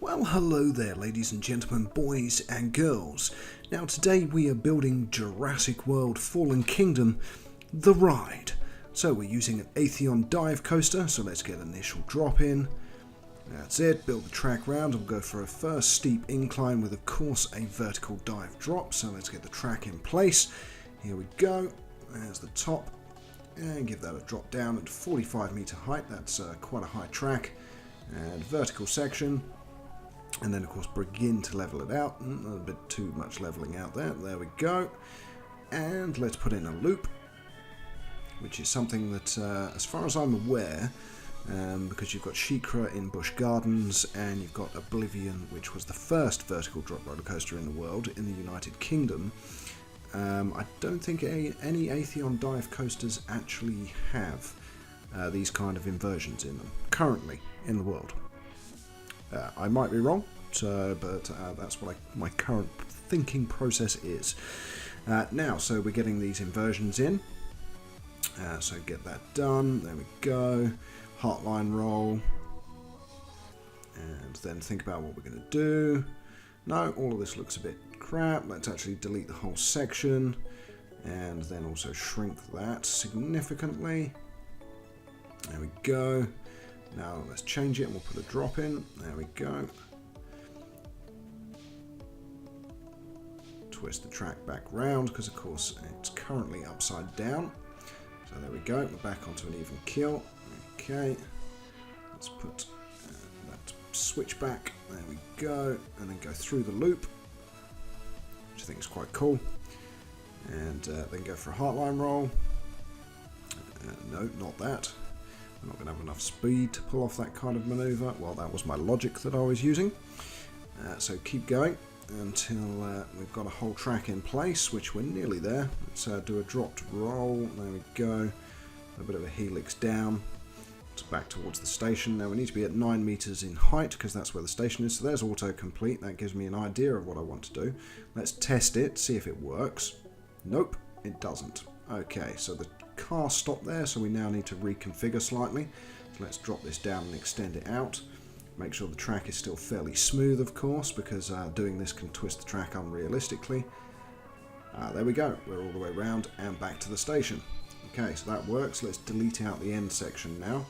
Well, hello there, ladies and gentlemen, boys and girls. Now, today we are building Jurassic World Fallen Kingdom, the ride. So we're using an Atheon dive coaster, so let's get an initial drop in. That's it, build the track round, and we'll go for a first steep incline with, of course, a vertical dive drop. So let's get the track in place. Here we go, there's the top, and give that a drop down at 45 meter height. That's quite a high track. And vertical section. And then, of course, begin to level it out. A little bit too much leveling out there. There we go. And let's put in a loop, which is something that, as far as I'm aware, because you've got Shikra in Busch Gardens and you've got Oblivion, which was the first vertical drop roller coaster in the world in the United Kingdom, I don't think any Atheon dive coasters actually have these kind of inversions in them currently in the world. I might be wrong, but that's what my current thinking process is. Now, so we're getting these inversions in. So get that done. There we go. Heartline roll. And then think about what we're going to do. No, all of this looks a bit crap. Let's actually delete the whole section. And then also shrink that significantly. There we go. Now let's change it and we'll put a drop in. There we go. Twist the track back round because, of course, it's currently upside down. So there we go. We're back onto an even keel. Okay. Let's put that switch back. There we go. And then go through the loop, which I think is quite cool. And then go for a heartline roll. No, not that. I'm not going to have enough speed to pull off that kind of manoeuvre. Well, that was my logic that I was using. So keep going until we've got a whole track in place, which we're nearly there. Let's do a dropped roll. There we go. A bit of a helix down. It's back towards the station. Now we need to be at 9 meters in height because that's where the station is. So there's autocomplete. That gives me an idea of what I want to do. Let's test it, see if it works. Nope, it doesn't. Okay, so the car stopped there, so we now need to reconfigure slightly. So let's drop this down and extend it out. Make sure the track is still fairly smooth, of course, because doing this can twist the track unrealistically. There we go, we're all the way around and back to the station. Okay, so that works. Let's delete out the end section now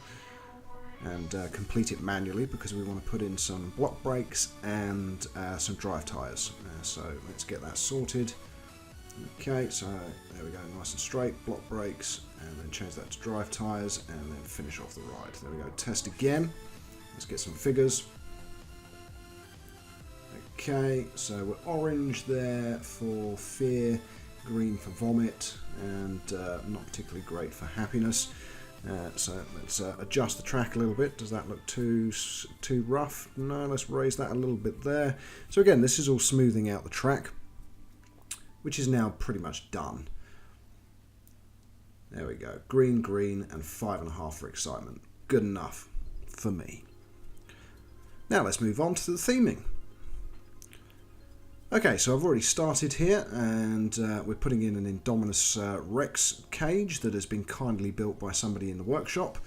and complete it manually because we want to put in some block brakes and some drive tyres. So let's get that sorted. Okay, so there we go, nice and straight, block brakes, and then change that to drive tyres, and then finish off the ride. There we go, test again. Let's get some figures. Okay, so we're orange there for fear, green for vomit, and not particularly great for happiness. So let's adjust the track a little bit. Does that look too rough? No, let's raise that a little bit there. So again, this is all smoothing out the track, which is now pretty much done. There we go. Green, green, and 5.5 for excitement. Good enough for me. Now let's move on to the theming. Okay, so I've already started here, and we're putting in an Indominous Rex cage that has been kindly built by somebody in the workshop.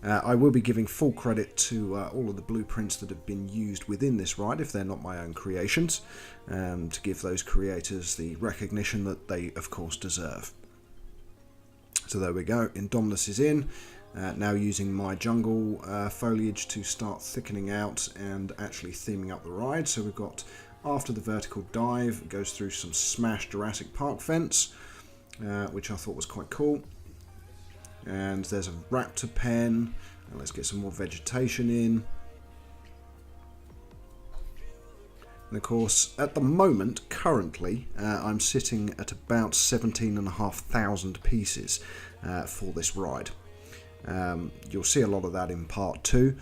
I will be giving full credit to all of the blueprints that have been used within this ride, if they're not my own creations, to give those creators the recognition that they, of course, deserve. So there we go, Indominus is in, now using my jungle foliage to start thickening out and actually theming up the ride. So we've got, after the vertical dive, it goes through some smashed Jurassic Park fence, which I thought was quite cool. And there's a raptor pen, and let's get some more vegetation in. And of course, at the moment, currently, I'm sitting at about 17,500 pieces for this ride. You'll see a lot of that in part 2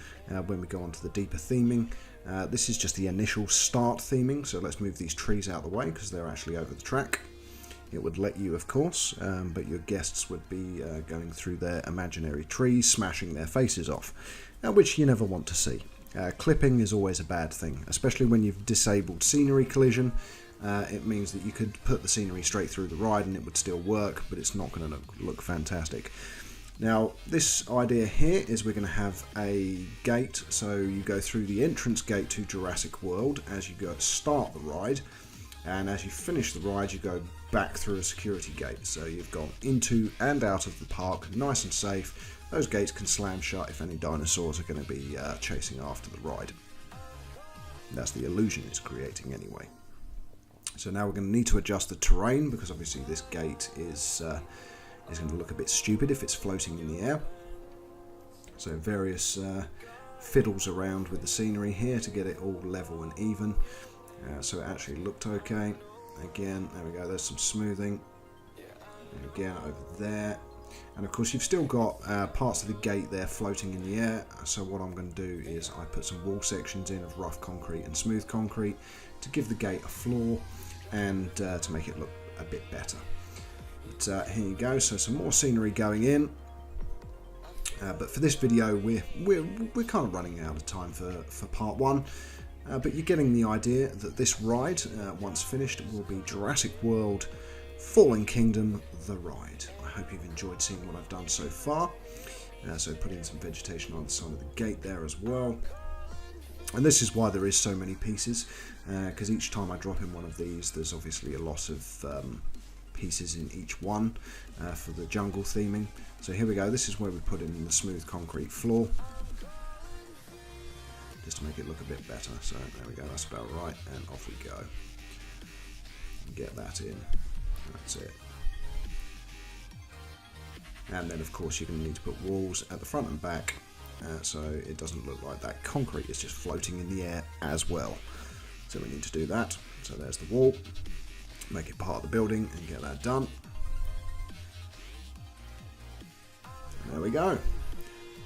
when we go on to the deeper theming. This is just the initial start theming, so let's move these trees out of the way because they're actually over the track. It would let you, of course, but your guests would be going through their imaginary trees, smashing their faces off, which you never want to see. Clipping is always a bad thing, especially when you've disabled scenery collision. It means that you could put the scenery straight through the ride and it would still work, but it's not going to look fantastic. Now, this idea here is we're going to have a gate, so you go through the entrance gate to Jurassic World as you go to start the ride, and as you finish the ride you go back through a security gate. So you've gone into and out of the park, nice and safe. Those gates can slam shut if any dinosaurs are going to be chasing after the ride. That's the illusion it's creating anyway. So now we're going to need to adjust the terrain, because obviously this gate is going to look a bit stupid if it's floating in the air. So various fiddles around with the scenery here to get it all level and even. So it actually looked okay. Again, there we go, there's some smoothing. And again, over there. And of course you've still got parts of the gate there floating in the air. So what I'm going to do is I put some wall sections in of rough concrete and smooth concrete to give the gate a floor and to make it look a bit better. But here you go, so some more scenery going in. But for this video we're kind of running out of time for part one. But you're getting the idea that this ride, once finished, will be Jurassic World Fallen Kingdom, the ride. I hope you've enjoyed seeing what I've done so far. So putting some vegetation on the side of the gate there as well. And this is why there is so many pieces, because each time I drop in one of these, there's obviously a lot of pieces in each one for the jungle theming. So here we go, this is where we put in the smooth concrete floor, just to make it look a bit better. So there we go, that's about right, and off we go. Get that in, that's it. And then of course you're going to need to put walls at the front and back, so it doesn't look like that concrete is just floating in the air as well. So we need to do that. So there's the wall, make it part of the building and get that done. And there we go.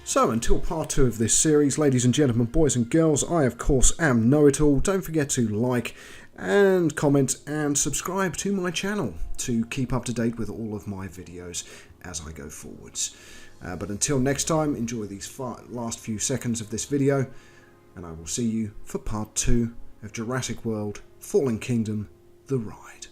So until part 2 of this series, ladies and gentlemen, boys and girls, I of course am Know-It-All. Don't forget to like and comment and subscribe to my channel to keep up to date with all of my videos as I go forwards. But until next time, enjoy these last few seconds of this video, and I will see you for part 2 of Jurassic World Fallen Kingdom, the ride.